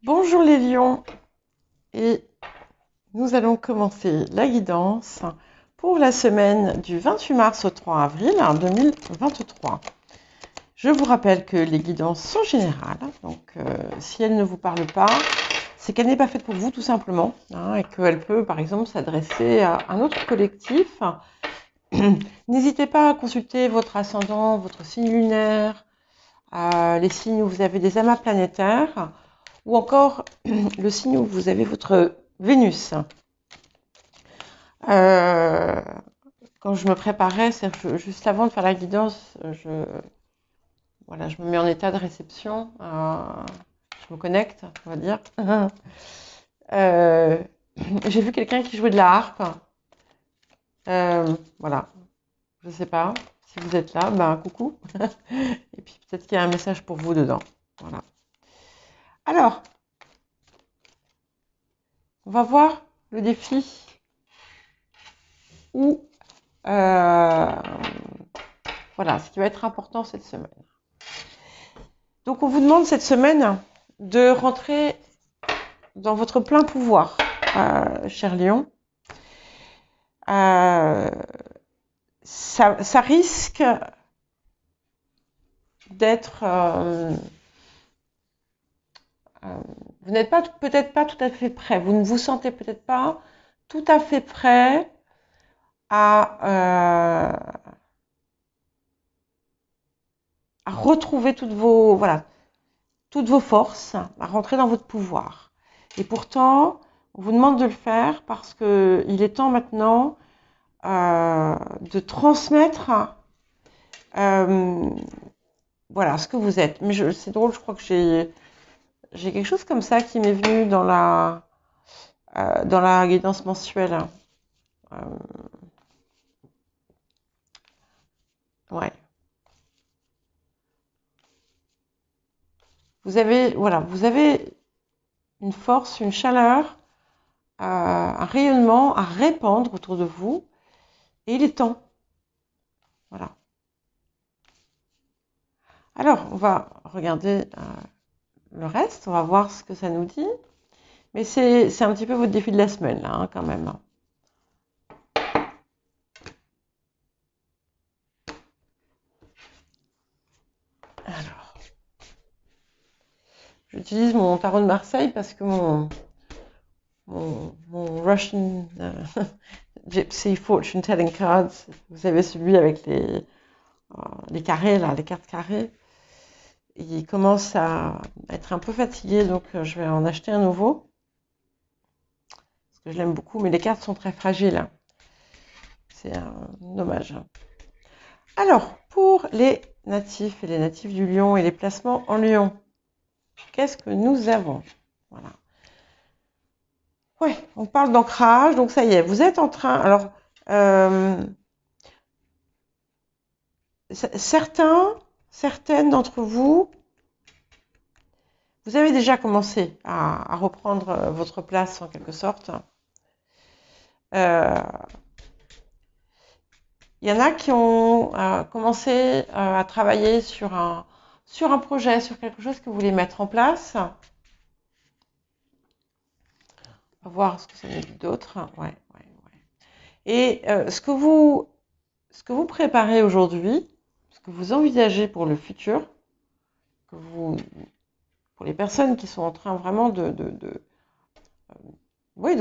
Bonjour les lions, et nous allons commencer la guidance pour la semaine du 28 mars au 3 avril 2023. Je vous rappelle que les guidances sont générales, donc si elles ne vous parlent pas, c'est qu'elle n'est pas faite pour vous tout simplement, et qu'elle peut par exemple s'adresser à un autre collectif. N'hésitez pas à consulter votre ascendant, votre signe lunaire, les signes où vous avez des amas planétaires, ou encore le signe où vous avez votre Vénus. Quand je me préparais, juste avant de faire la guidance, voilà, je me mets en état de réception, je me connecte, on va dire. Euh, j'ai vu quelqu'un qui jouait de la harpe. Voilà, je sais pas si vous êtes là, ben coucou. Et puis peut-être qu'il y a un message pour vous dedans. Voilà. Alors, on va voir le défi où voilà, ce qui va être important cette semaine. Donc, on vous demande cette semaine de rentrer dans votre plein pouvoir, cher Lion. Ça risque d'être... vous n'êtes pas peut-être pas tout à fait prêt. Vous ne vous sentez peut-être pas tout à fait prêt à retrouver toutes vos forces, à rentrer dans votre pouvoir. Et pourtant, on vous demande de le faire parce que il est temps maintenant de transmettre voilà ce que vous êtes. Mais c'est drôle, je crois que j'ai quelque chose comme ça qui m'est venu dans la guidance mensuelle. Ouais. Vous avez une force, une chaleur, un rayonnement à répandre autour de vous, et il est temps. Voilà. Alors, on va regarder le reste, on va voir ce que ça nous dit. Mais c'est un petit peu votre défi de la semaine, là, quand même. Alors, j'utilise mon tarot de Marseille parce que mon Russian Gypsy Fortune Telling Cards, vous savez, celui avec les carrés, là, les cartes carrées, il commence à être un peu fatigué, donc je vais en acheter un nouveau. Parce que je l'aime beaucoup, mais les cartes sont très fragiles. C'est dommage. Alors, pour les natifs et les natifs du lion et les placements en lion, qu'est-ce que nous avons? Voilà. Ouais, on parle d'ancrage, donc ça y est, vous êtes en train. Alors, certaines d'entre vous, vous avez déjà commencé à reprendre votre place en quelque sorte. Il y en a qui ont commencé à travailler sur un projet, sur quelque chose que vous voulez mettre en place. On va voir ce que ça nous dit d'autre. Ouais. Et ce que vous préparez aujourd'hui, ce que vous envisagez pour le futur, pour les personnes qui sont en train vraiment d'en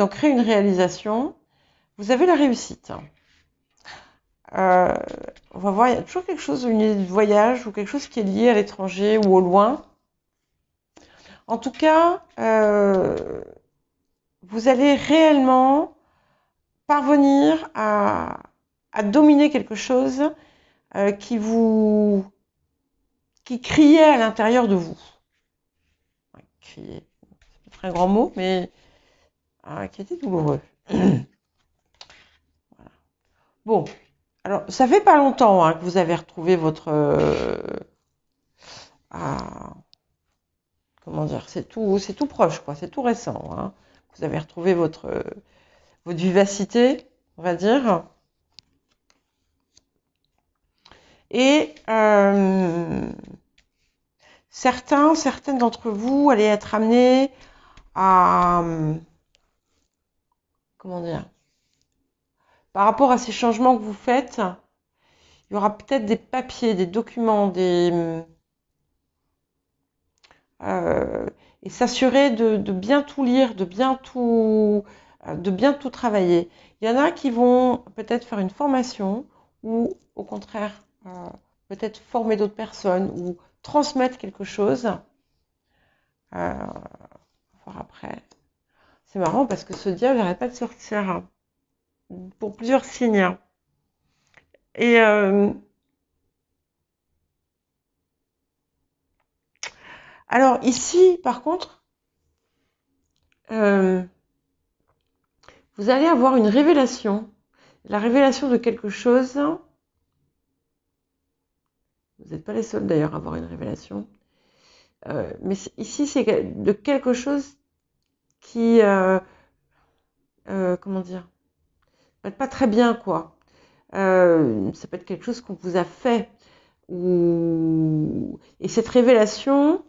créer une réalisation, vous avez la réussite. On va voir, il y a toujours quelque chose, une idée de voyage ou quelque chose qui est lié à l'étranger ou au loin. En tout cas, vous allez réellement parvenir à dominer quelque chose qui criait à l'intérieur de vous. Ouais, crier, c'est peut-être un grand mot, mais qui était douloureux. Voilà. Bon, alors ça fait pas longtemps que vous avez retrouvé votre comment dire, c'est tout proche, quoi, c'est tout récent. Vous avez retrouvé votre vivacité, on va dire. Et certaines d'entre vous allaient être amenés à, comment dire, par rapport à ces changements que vous faites, il y aura peut-être des papiers, des documents, et s'assurer de bien tout lire, de bien tout travailler. Il y en a qui vont peut-être faire une formation ou au contraire peut-être former d'autres personnes ou transmettre quelque chose. On va voir après. C'est marrant parce que ce diable n'arrête pas de sortir pour plusieurs signes. Et alors ici, par contre, vous allez avoir une révélation. La révélation de quelque chose. Vous n'êtes pas les seuls d'ailleurs à avoir une révélation. Mais ici, c'est de quelque chose qui, comment dire, peut être pas très bien, quoi. Ça peut être quelque chose qu'on vous a fait. Et cette révélation,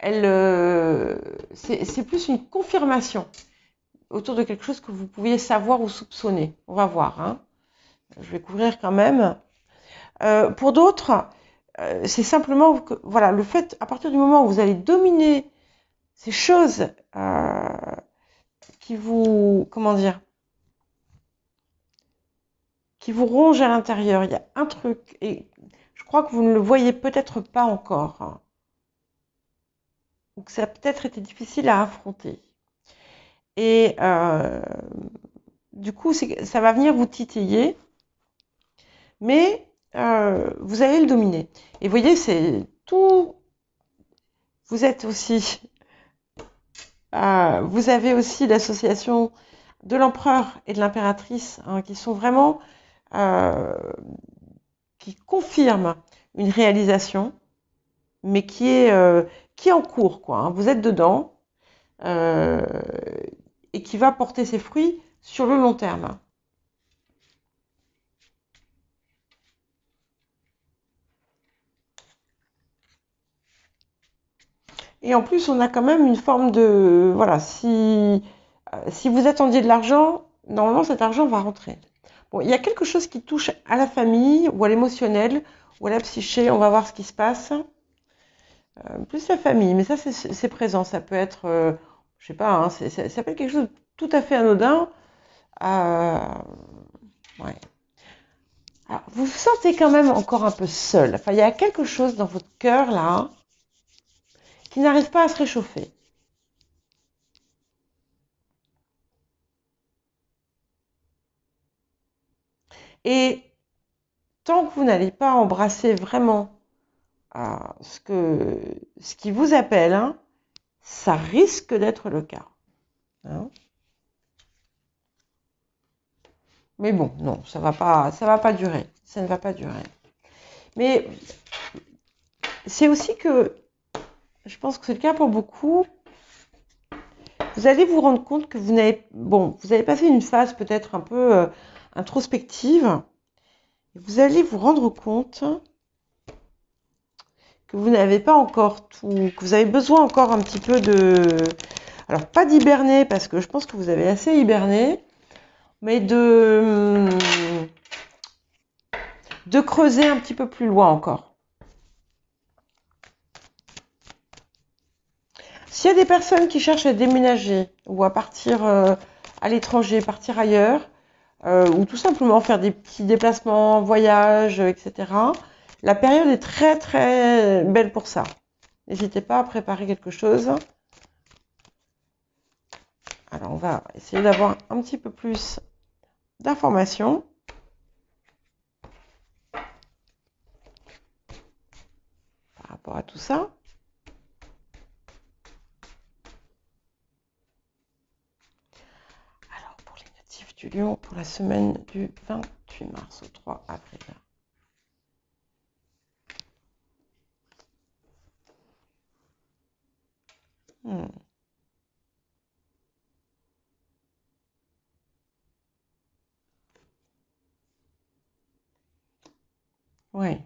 c'est plus une confirmation autour de quelque chose que vous pouviez savoir ou soupçonner. On va voir. Hein. Je vais couvrir quand même. Pour d'autres, c'est simplement que, voilà, le fait, à partir du moment où vous allez dominer ces choses qui vous, comment dire, qui vous rongent à l'intérieur, il y a un truc, et je crois que vous ne le voyez peut-être pas encore, hein, ou que ça a peut-être été difficile à affronter. Et du coup, ça va venir vous titiller, mais vous allez le dominer. Et vous voyez, c'est tout. Vous êtes aussi, vous avez aussi l'association de l'empereur et de l'impératrice, hein, qui sont vraiment, qui confirment une réalisation, mais qui est en cours, quoi. Hein. Vous êtes dedans euh, et qui va porter ses fruits sur le long terme. Et en plus, on a quand même une forme de... Voilà, si vous attendiez de l'argent, normalement cet argent va rentrer. Bon, il y a quelque chose qui touche à la famille ou à l'émotionnel ou à la psyché, on va voir ce qui se passe. Plus la famille, mais ça c'est présent, ça peut être, je sais pas, hein, ça peut être quelque chose de tout à fait anodin. Euh, ouais. Alors, vous vous sentez quand même encore un peu seul. Enfin, il y a quelque chose dans votre cœur là qui n'arrive pas à se réchauffer. Et tant que vous n'allez pas embrasser vraiment ce qui vous appelle, hein, ça risque d'être le cas. Hein. Mais bon, non, ça va pas durer. Ça ne va pas durer. Mais c'est aussi que, je pense que c'est le cas pour beaucoup, vous allez vous rendre compte que vous avez passé une phase peut-être un peu introspective. Vous allez vous rendre compte que vous n'avez pas encore tout, que vous avez besoin encore un petit peu alors pas d'hiberner parce que je pense que vous avez assez hiberné, mais de creuser un petit peu plus loin encore. S'il y a des personnes qui cherchent à déménager ou à partir à l'étranger, partir ailleurs, ou tout simplement faire des petits déplacements, voyages, etc., la période est très très belle pour ça. N'hésitez pas à préparer quelque chose. Alors on va essayer d'avoir un petit peu plus d'informations. Par rapport à tout ça. Alors, pour les natifs du Lion, pour la semaine du 28 mars au 3 avril. Oui.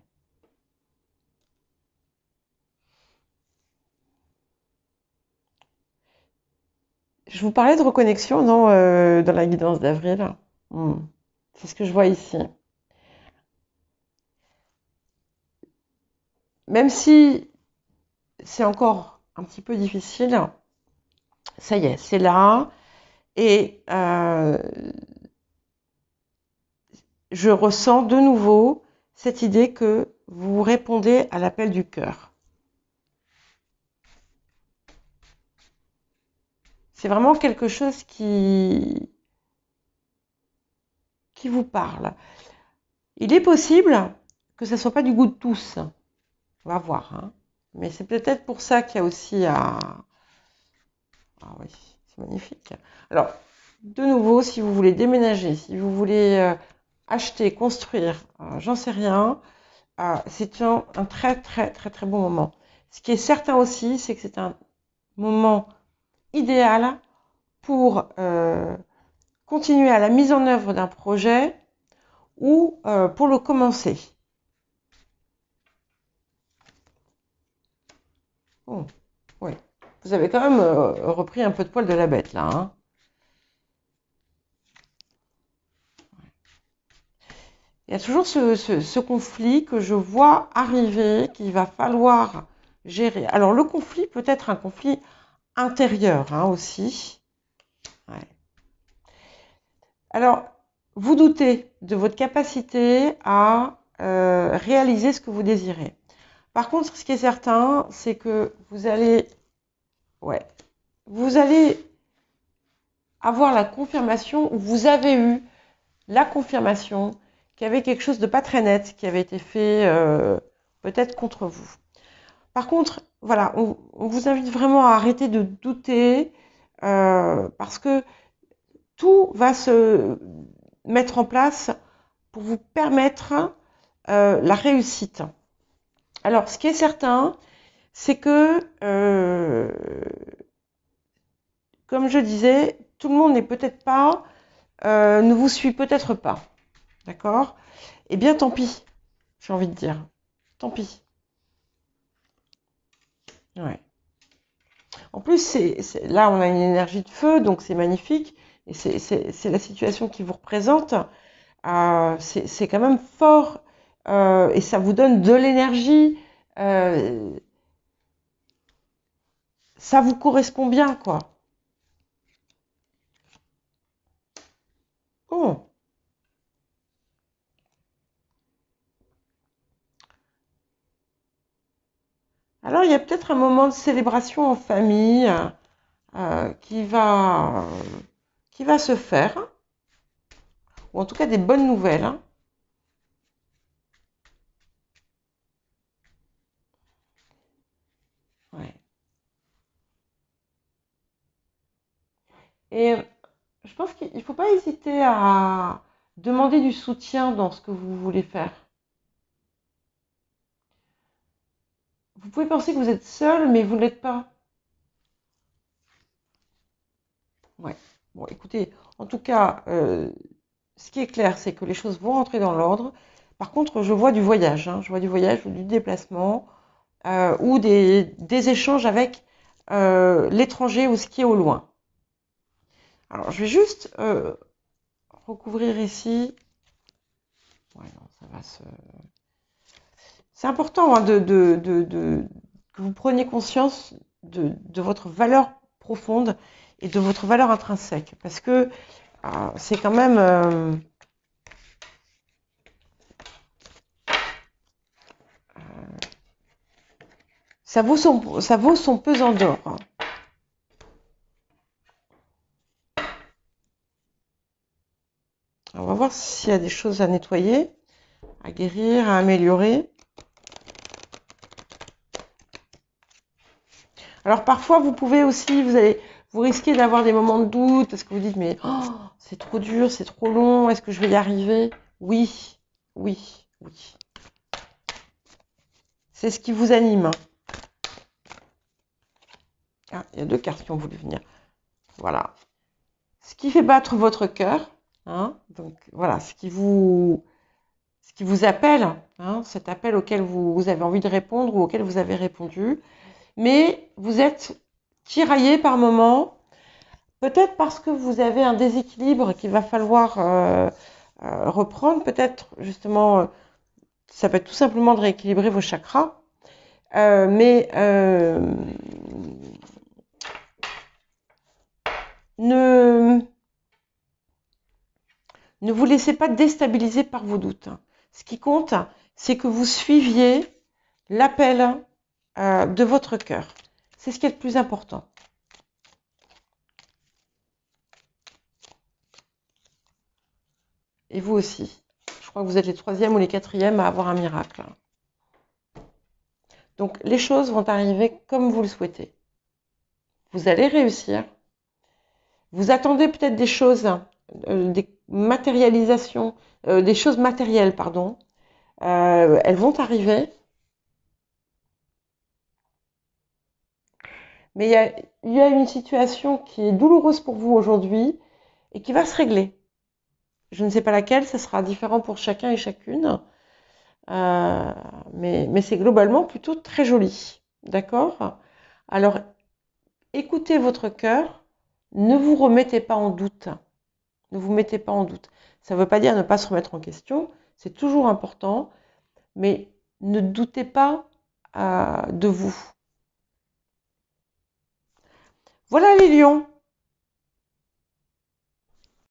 je vous parlais de reconnexion dans la guidance d'avril. C'est ce que je vois ici. Même si c'est encore un petit peu difficile, ça y est, c'est là. Et je ressens de nouveau cette idée que vous répondez à l'appel du cœur. C'est vraiment quelque chose qui vous parle. Il est possible que ça ne soit pas du goût de tous. On va voir. Hein. Mais c'est peut-être pour ça qu'il y a aussi à... Ah oui, c'est magnifique. Alors, de nouveau, si vous voulez déménager, si vous voulez acheter, construire, j'en sais rien, c'est un très très très très bon moment. Ce qui est certain aussi, c'est que c'est un moment idéal pour continuer à la mise en œuvre d'un projet ou pour le commencer. Oh, oui. Vous avez quand même repris un peu de poil de la bête là. Hein. Il y a toujours ce conflit que je vois arriver, qu'il va falloir gérer. Alors le conflit peut être un conflit intérieur hein, aussi. Ouais. Alors, vous doutez de votre capacité à réaliser ce que vous désirez. Par contre, ce qui est certain, c'est que vous allez avoir la confirmation, ou vous avez eu la confirmation qu'il y avait quelque chose de pas très net qui avait été fait peut-être contre vous. Par contre, voilà, on vous invite vraiment à arrêter de douter parce que tout va se mettre en place pour vous permettre la réussite. Alors, ce qui est certain, c'est que, comme je disais, tout le monde n'est peut-être pas, ne vous suit peut-être pas. D'accord? Eh bien, tant pis, j'ai envie de dire. Tant pis. Ouais. En plus, là, on a une énergie de feu, donc c'est magnifique. Et c'est la situation qui vous représente. C'est quand même fort. Et ça vous donne de l'énergie. Ça vous correspond bien, quoi. Oh. Alors, il y a peut-être un moment de célébration en famille qui va se faire. Ou en tout cas des bonnes nouvelles. Hein. Ouais. Et je pense qu'il ne faut pas hésiter à demander du soutien dans ce que vous voulez faire. Vous pouvez penser que vous êtes seul, mais vous ne l'êtes pas. Ouais. Bon, écoutez, en tout cas, ce qui est clair, c'est que les choses vont entrer dans l'ordre. Par contre, je vois du voyage. Hein. Je vois du voyage ou du déplacement ou des échanges avec l'étranger ou ce qui est au loin. Alors, je vais juste recouvrir ici. Ouais, non, ça va se... C'est important hein, que vous preniez conscience de votre valeur profonde et de votre valeur intrinsèque. Parce que c'est quand même... ça vaut son pesant d'or. Hein. On va voir s'il y a des choses à nettoyer, à guérir, à améliorer. Alors parfois, vous pouvez aussi, vous risquez d'avoir des moments de doute, parce que vous dites, mais oh, c'est trop dur, c'est trop long, est-ce que je vais y arriver? Oui, oui, oui. C'est ce qui vous anime. Ah, il y a deux cartes qui ont voulu venir. Voilà. Ce qui fait battre votre cœur, hein, donc voilà, ce qui vous appelle, hein, cet appel auquel vous avez envie de répondre ou auquel vous avez répondu, mais vous êtes tiraillé par moments. peut-être parce que vous avez un déséquilibre qu'il va falloir reprendre, peut-être justement, ça peut être tout simplement de rééquilibrer vos chakras, mais ne vous laissez pas déstabiliser par vos doutes. Ce qui compte, c'est que vous suiviez l'appel de votre cœur. C'est ce qui est le plus important. Et vous aussi. Je crois que vous êtes les 3e ou les 4e à avoir un miracle. Donc, les choses vont arriver comme vous le souhaitez. Vous allez réussir. Vous attendez peut-être des choses, des matérialisations, des choses matérielles, pardon. Elles vont arriver. Mais il y a une situation qui est douloureuse pour vous aujourd'hui et qui va se régler. Je ne sais pas laquelle, ça sera différent pour chacun et chacune. Mais c'est globalement plutôt très joli. D'accord? Alors, écoutez votre cœur, ne vous remettez pas en doute. Ne vous mettez pas en doute. Ça ne veut pas dire ne pas se remettre en question, c'est toujours important, mais ne doutez pas de vous. Voilà les lions.